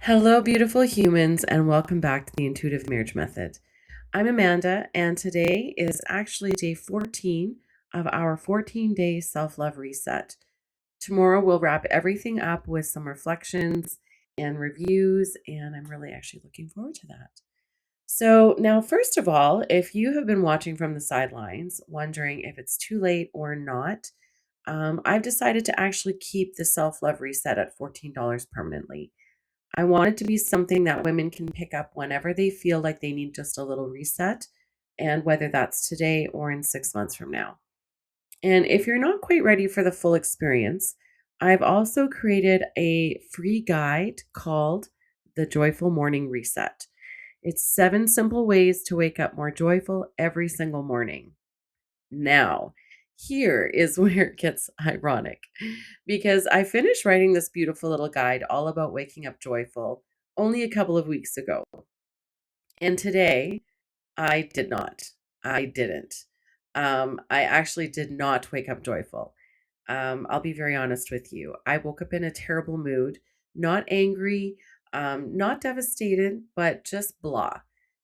Hello, beautiful humans, and welcome back to the Intuitive Marriage Method. I'm Amanda, and today is actually day 14 of our 14-day self love reset. Tomorrow, we'll wrap everything up with some reflections and reviews, and I'm really actually looking forward to that. So, now, first of all, if you have been watching from the sidelines, wondering if it's too late or not, I've decided to actually keep the self love reset at $14 permanently. I want it to be something that women can pick up whenever they feel like they need just a little reset, and whether that's today or in 6 months from now. And if you're not quite ready for the full experience, I've also created a free guide called the Joyful Morning Reset. It's 7 simple ways to wake up more joyful every single morning. Now, here is where it gets ironic because I finished writing this beautiful little guide all about waking up joyful only a couple of weeks ago. And today, I did not. I didn't. I actually did not wake up joyful. I'll be very honest with you. I woke up in a terrible mood, not angry, not devastated, but just blah.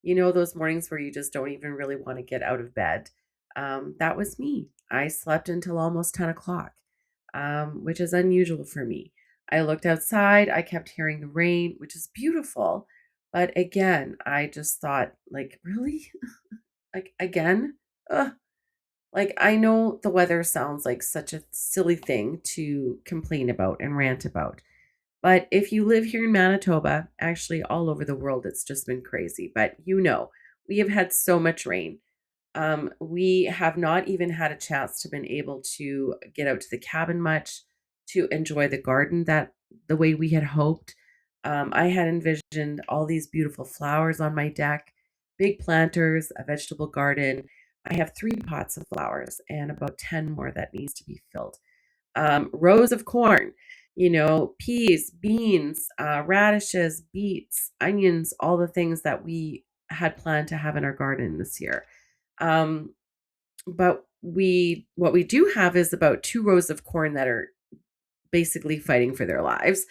You know, those mornings where you just don't even really want to get out of bed. That was me. I slept until almost 10 o'clock, which is unusual for me. I looked outside, I kept hearing the rain, which is beautiful. But again, I just thought, like, really? Like, again? Ugh. Like, I know the weather sounds like such a silly thing to complain about and rant about. But if you live here in Manitoba, actually all over the world, it's just been crazy. But we have had so much rain. We have not even had a chance to been able to get out to the cabin much to enjoy the garden that the way we had hoped. I had envisioned all these beautiful flowers on my deck, big planters, a vegetable garden. I have 3 pots of flowers and about 10 more that needs to be filled. Rows of corn, peas, beans, radishes, beets, onions, all the things that we had planned to have in our garden this year. Um, but what we do have is about 2 rows of corn that are basically fighting for their lives.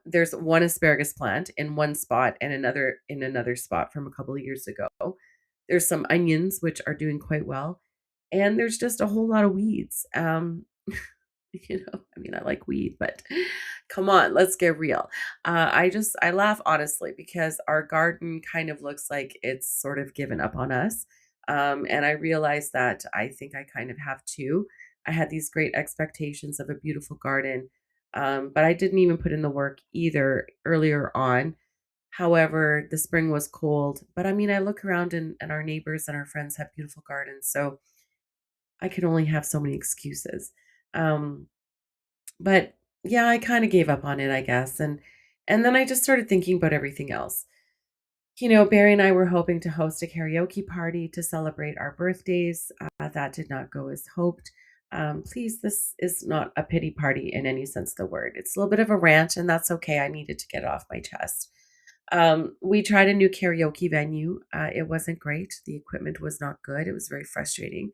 There's one asparagus plant in one spot and another in another spot from a couple of years ago. There's some onions which are doing quite well, and there's just a whole lot of weeds. I mean, I like weed, but come on, let's get real. I laugh honestly because our garden kind of looks like it's sort of given up on us. And I realize that I think I kind of have too. I had these great expectations of a beautiful garden, but I didn't even put in the work either earlier on. However, the spring was cold, but I mean, I look around and our neighbors and our friends have beautiful gardens, so I can only have so many excuses. Um, but yeah, I kind of gave up on it, I guess. And then I just started thinking about everything else. Barry and I were hoping to host a karaoke party to celebrate our birthdays. That did not go as hoped. Please, this is not a pity party in any sense of the word. It's a little bit of a rant, and that's okay. I needed to get it off my chest. We tried a new karaoke venue. It wasn't great. The equipment was not good. It was very frustrating.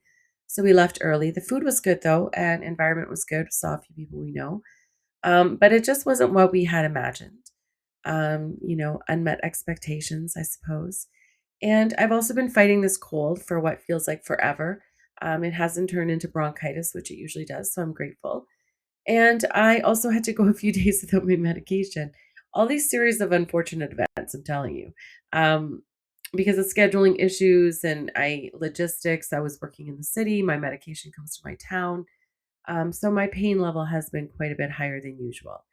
So we left early. The food was good though, and environment was good. Saw a few people we know. But it just wasn't what we had imagined. Unmet expectations, I suppose. And I've also been fighting this cold for what feels like forever. It hasn't turned into bronchitis, which it usually does. So I'm grateful. And I also had to go a few days without my medication. All these series of unfortunate events, I'm telling you. Um, because of scheduling issues and I logistics, I was working in the city. My medication comes to my town. So my pain level has been quite a bit higher than usual.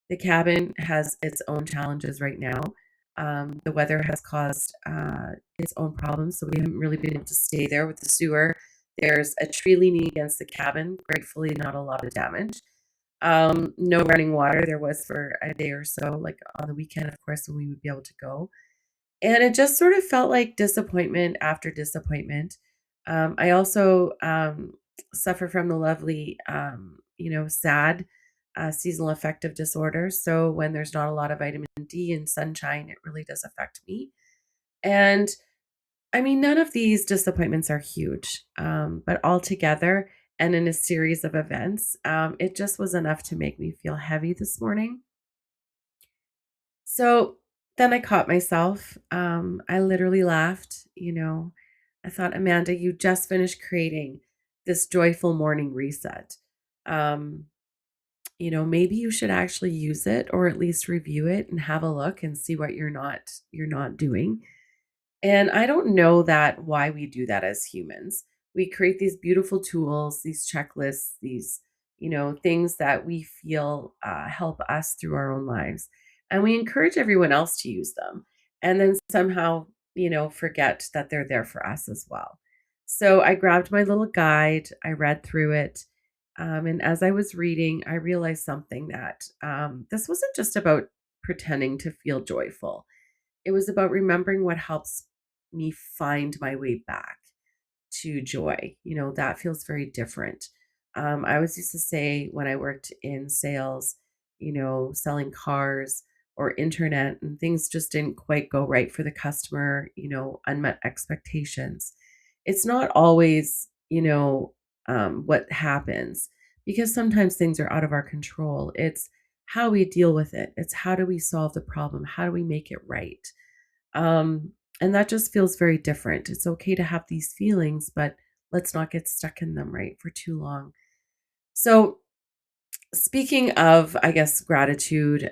The cabin has its own challenges right now. The weather has caused its own problems, so we haven't really been able to stay there with the sewer. There's a tree leaning against the cabin. Gratefully, not a lot of damage. No running water. There was for a day or so, like on the weekend, of course, when we would be able to go. And it just sort of felt like disappointment after disappointment. I also suffer from the lovely, sad seasonal affective disorder. So when there's not a lot of vitamin D and sunshine, it really does affect me. And I mean, none of these disappointments are huge, but altogether and in a series of events, it just was enough to make me feel heavy this morning. So then I caught myself. I literally laughed. I thought, Amanda, you just finished creating this joyful morning reset. Um, maybe you should actually use it or at least review it and have a look and see what you're not doing. And I don't know that why we do that as humans. We create these beautiful tools, these checklists, these, things that we feel help us through our own lives. And we encourage everyone else to use them. And then somehow, forget that they're there for us as well. So I grabbed my little guide, I read through it. And as I was reading, I realized something that this wasn't just about pretending to feel joyful. It was about remembering what helps me find my way back to joy. That feels very different. I always used to say when I worked in sales, selling cars or internet and things just didn't quite go right for the customer, unmet expectations. It's not always, what happens because sometimes things are out of our control. It's how we deal with it. It's how do we solve the problem? How do we make it right? Um, and that just feels very different. It's okay to have these feelings, but let's not get stuck in them, right, for too long. So, speaking of, I guess, gratitude,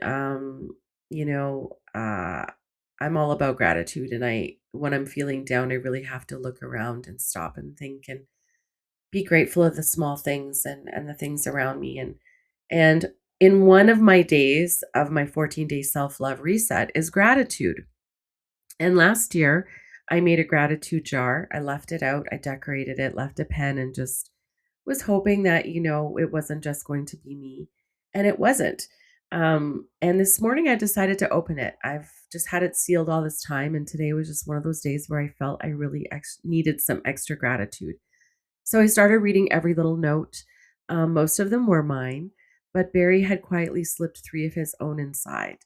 you know, uh, I'm all about gratitude. And when I'm feeling down, I really have to look around and stop and think and be grateful of the small things and the things around me. And in one of my days of my 14-day self-love reset is gratitude. And last year, I made a gratitude jar. I left it out, I decorated it, left a pen, and just was hoping that, it wasn't just going to be me. And it wasn't. And this morning, I decided to open it. I've just had it sealed all this time. And today was just one of those days where I felt I really needed some extra gratitude. So I started reading every little note. Most of them were mine, but Barry had quietly slipped three of his own inside.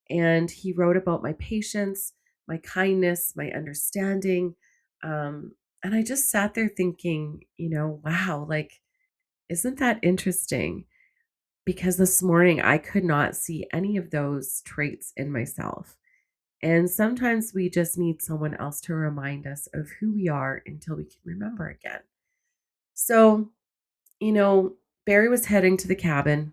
And he wrote about my patience, my kindness, my understanding. And I just sat there thinking, wow, like, isn't that interesting? Because this morning I could not see any of those traits in myself. And sometimes we just need someone else to remind us of who we are until we can remember again. So, you know, Barry was heading to the cabin.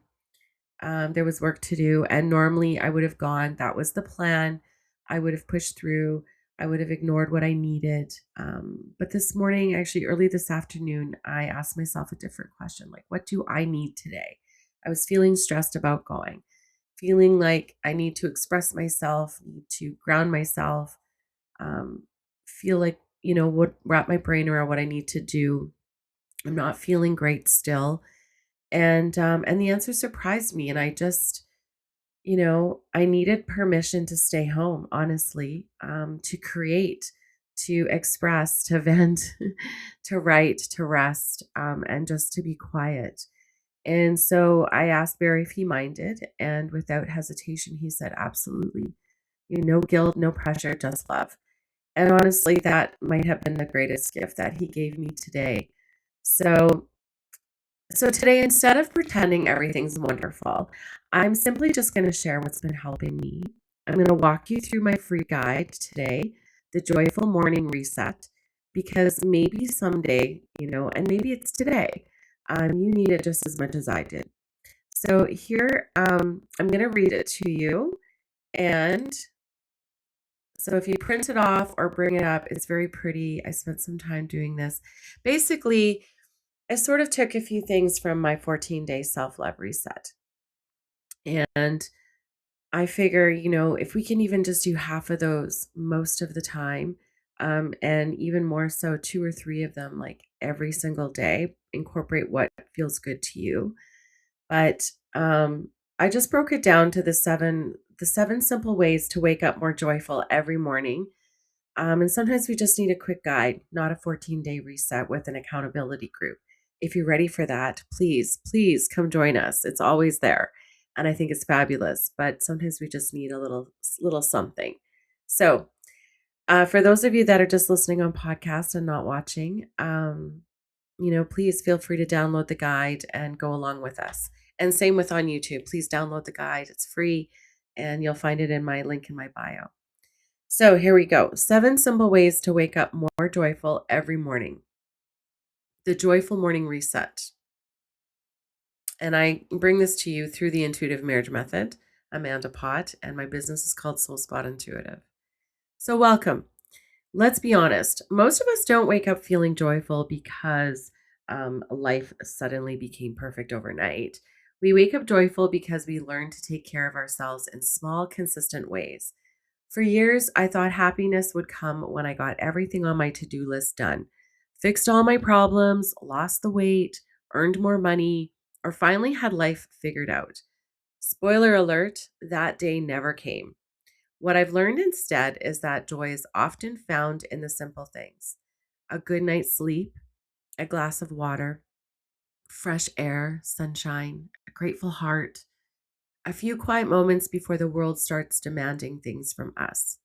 There was work to do, and normally I would have gone. That was the plan. I would have pushed through. I would have ignored what I needed. But this morning, actually early this afternoon, I asked myself a different question like, what do I need today? I was feeling stressed about going, feeling like I need to express myself, need to ground myself, um, feel like, what wrap my brain around what I need to do. I'm not feeling great still. And the answer surprised me, and I just, I needed permission to stay home, honestly, to create, to express, to vent, to write, to rest, and just to be quiet. And so I asked Barry if he minded, and without hesitation, he said, absolutely. No guilt, no pressure, just love. And honestly, that might have been the greatest gift that he gave me today. So so today, instead of pretending everything's wonderful, I'm simply just going to share what's been helping me. I'm going to walk you through my free guide today, the Joyful Morning Reset, because maybe someday, and maybe it's today, you need it just as much as I did. So here, I'm going to read it to you. And so if you print it off or bring it up, it's very pretty. I spent some time doing this. Basically, I sort of took a few things from my 14-day self-love reset. And I figure, if we can even just do half of those most of the time, and even more so, two or three of them, like every single day, incorporate what feels good to you. But I just broke it down to the seven simple ways to wake up more joyful every morning. And sometimes we just need a quick guide, not a 14-day reset with an accountability group. If you're ready for that, please, please come join us. It's always there. And I think it's fabulous, but sometimes we just need a little something. So, for those of you that are just listening on podcast and not watching, please feel free to download the guide and go along with us. And same with on YouTube. Please download the guide. It's free and you'll find it in my link in my bio. So here we go. 7 simple ways to wake up more joyful every morning. The joyful morning reset. And I bring this to you through the intuitive marriage method, Amanda Pott, and my business is called Soul Spot Intuitive. So welcome. Let's be honest. Most of us don't wake up feeling joyful because life suddenly became perfect overnight. We wake up joyful because we learn to take care of ourselves in small, consistent ways. For years, I thought happiness would come when I got everything on my to-do list done, fixed all my problems, lost the weight, earned more money, or finally had life figured out. Spoiler alert, that day never came. What I've learned instead is that joy is often found in the simple things: a good night's sleep, a glass of water, fresh air, sunshine, a grateful heart, a few quiet moments before the world starts demanding things from us.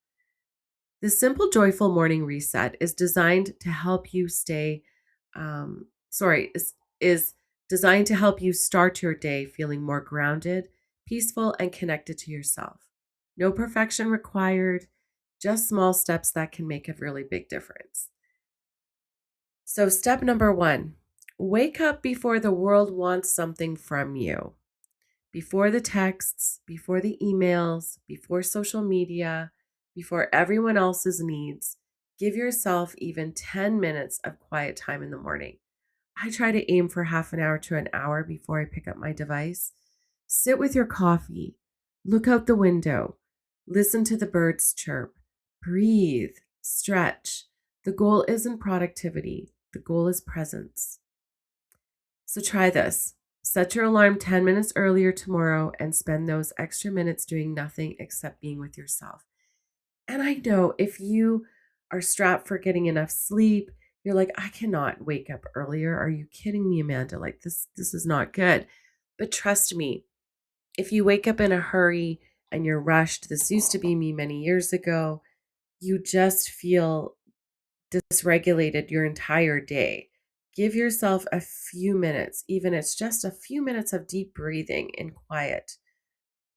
The simple, joyful morning reset is designed to help you stay, is designed to help you start your day feeling more grounded, peaceful, and connected to yourself. No perfection required, just small steps that can make a really big difference. So, step number 1, wake up before the world wants something from you. Before the texts, before the emails, before social media, before everyone else's needs, give yourself even 10 minutes of quiet time in the morning. I try to aim for half an hour to an hour before I pick up my device. Sit with your coffee, look out the window, listen to the birds chirp, breathe, stretch. The goal isn't productivity, the goal is presence. So try this. Set your alarm 10 minutes earlier tomorrow and spend those extra minutes doing nothing except being with yourself. And I know if you are strapped for getting enough sleep, you're like, I cannot wake up earlier. Are you kidding me, Amanda? Like this is not good. But trust me, if you wake up in a hurry and you're rushed, this used to be me many years ago, you just feel dysregulated your entire day. Give yourself a few minutes, even it's just a few minutes of deep breathing in quiet.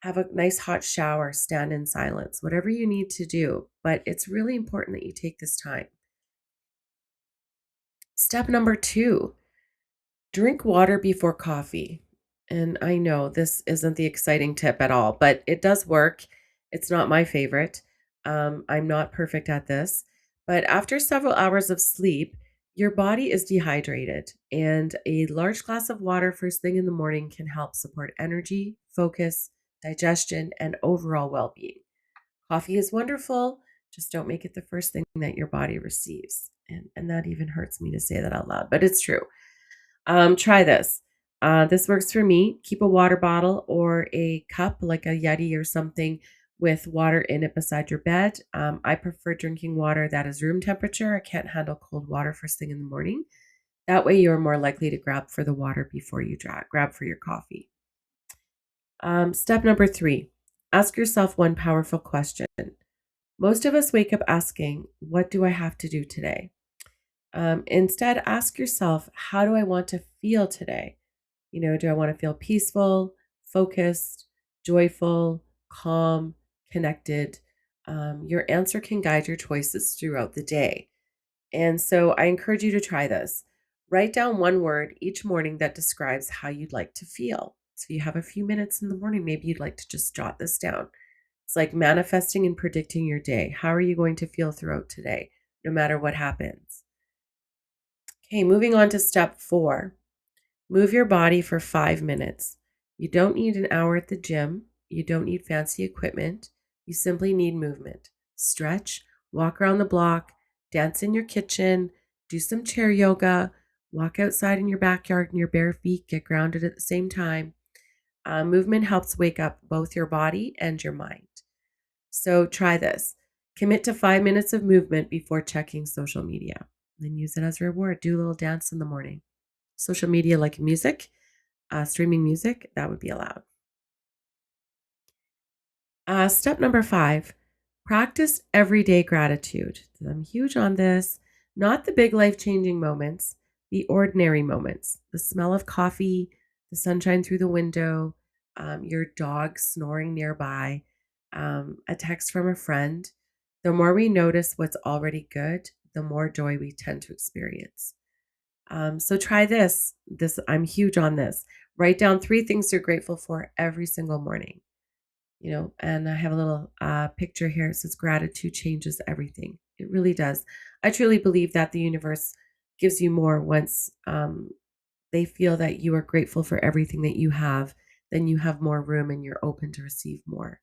Have a nice hot shower, stand in silence, whatever you need to do. But it's really important that you take this time. Step number 2, drink water before coffee. And I know this isn't the exciting tip at all, but it does work. It's not my favorite. I'm not perfect at this. But after several hours of sleep, your body is dehydrated, and a large glass of water first thing in the morning can help support energy, focus, digestion, and overall well being. Coffee is wonderful. Just don't make it the first thing that your body receives. And that even hurts me to say that out loud, but it's true. Try this. This works for me. Keep a water bottle or a cup, like a Yeti or something, with water in it beside your bed. I prefer drinking water that is room temperature. I can't handle cold water first thing in the morning. That way, you're more likely to grab for the water before you grab for your coffee. Step number 3, ask yourself one powerful question. Most of us wake up asking, what do I have to do today? Instead, ask yourself, how do I want to feel today? Do I want to feel peaceful, focused, joyful, calm, connected? Your answer can guide your choices throughout the day. And so I encourage you to try this. Write down one word each morning that describes how you'd like to feel. So you have a few minutes in the morning, maybe you'd like to just jot this down. It's like manifesting and predicting your day. How are you going to feel throughout today, no matter what happens? Okay, moving on to step 4. Move your body for 5 minutes. You don't need an hour at the gym. You don't need fancy equipment. You simply need movement. Stretch, walk around the block, dance in your kitchen, do some chair yoga, walk outside in your backyard in your bare feet, get grounded at the same time. Movement helps wake up both your body and your mind. So try this. Commit to 5 minutes of movement before checking social media. Then use it as a reward. Do a little dance in the morning. Social media like music, streaming music, that would be allowed. Step number 5, practice everyday gratitude. I'm huge on this. Not the big life-changing moments, the ordinary moments. The smell of coffee, the sunshine through the window, your dog snoring nearby. a text from a friend. The more we notice what's already good, the more joy we tend to experience. So try this. I'm huge on this. Write down 3 things you're grateful for every single morning. And I have a little picture here. It says gratitude changes everything. It really does. I truly believe that the universe gives you more once they feel that you are grateful for everything that you have. Then you have more room and you're open to receive more.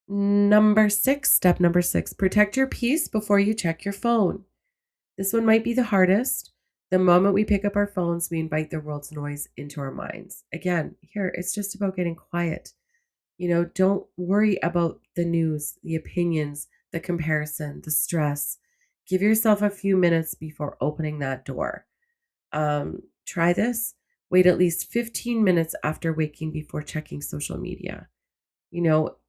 Step number 6, protect your peace before you check your phone. This one might be the hardest. The moment we pick up our phones, we invite the world's noise into our minds. Again, here, it's just about getting quiet. Don't worry about the news, the opinions, the comparison, the stress. Give yourself a few minutes before opening that door. Try this. Wait at least 15 minutes after waking before checking social media.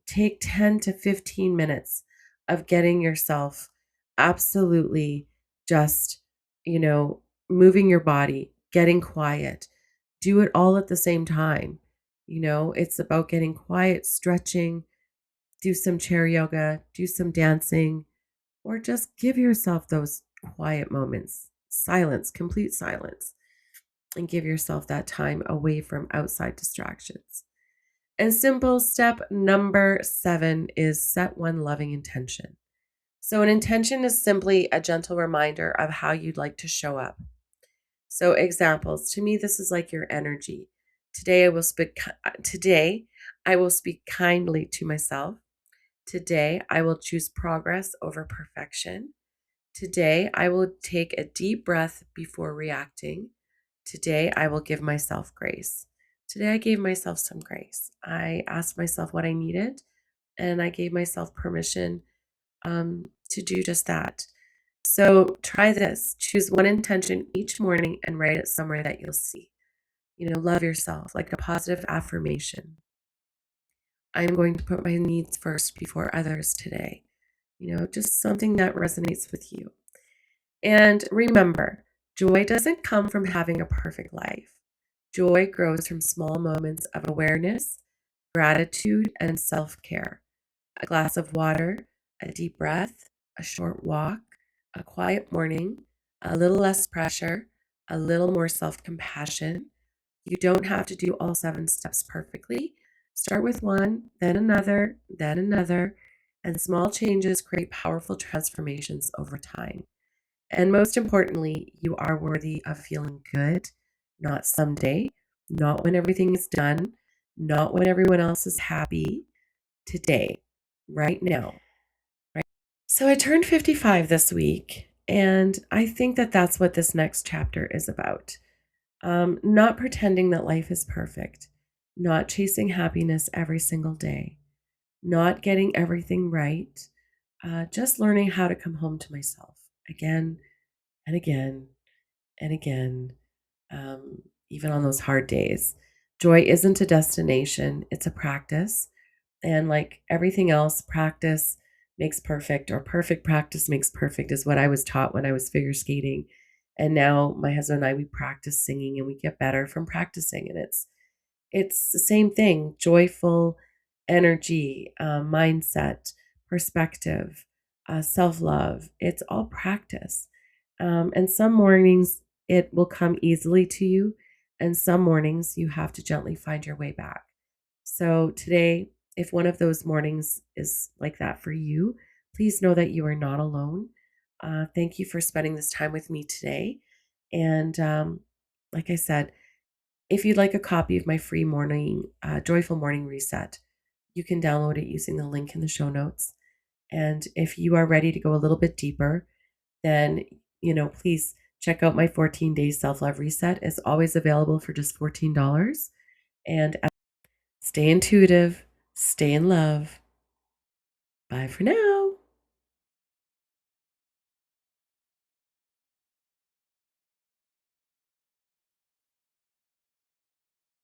Take 10 to 15 minutes of getting yourself absolutely just, you know, moving your body, getting quiet. Do it all at the same time. It's about getting quiet, stretching, do some chair yoga, do some dancing, or just give yourself those quiet moments, silence, complete silence, and give yourself that time away from outside distractions. And simple step number 7 is set one loving intention. So, an intention is simply a gentle reminder of how you'd like to show up. So, examples to me, this is like your energy. Today, I will speak kindly to myself. Today, I will choose progress over perfection. Today, I will take a deep breath before reacting. Today, I will give myself grace. Today, I gave myself some grace. I asked myself what I needed, and I gave myself permission to do just that. So, try this. Choose one intention each morning and write it somewhere that you'll see. Love yourself like a positive affirmation. I'm going to put my needs first before others today. Just something that resonates with you. And remember, joy doesn't come from having a perfect life. Joy grows from small moments of awareness, gratitude, and self care. A glass of water, a deep breath, a short walk, a quiet morning, a little less pressure, a little more self compassion. You don't have to do all 7 steps perfectly. Start with one, then another, and small changes create powerful transformations over time. And most importantly, you are worthy of feeling good, not someday, not when everything is done, not when everyone else is happy, today, right now. Right? So I turned 55 this week, and I think that that's what this next chapter is about. Not pretending that life is perfect, not chasing happiness every single day, not getting everything right, just learning how to come home to myself again and again and again, even on those hard days. Joy isn't a destination, it's a practice. And like everything else, practice makes perfect, or perfect practice makes perfect, is what I was taught when I was figure skating. And now my husband and I, we practice singing and we get better from practicing. And it's the same thing, joyful energy, mindset, perspective, self love. It's all practice. And some mornings it will come easily to you, and some mornings you have to gently find your way back. So today, if one of those mornings is like that for you, please know that you are not alone. Thank you for spending this time with me today. And like I said, if you'd like a copy of my free joyful morning reset, you can download it using the link in the show notes. And if you are ready to go a little bit deeper, then, please check out my 14 days self-love reset. It's always available for just $14. And stay intuitive, stay in love. Bye for now.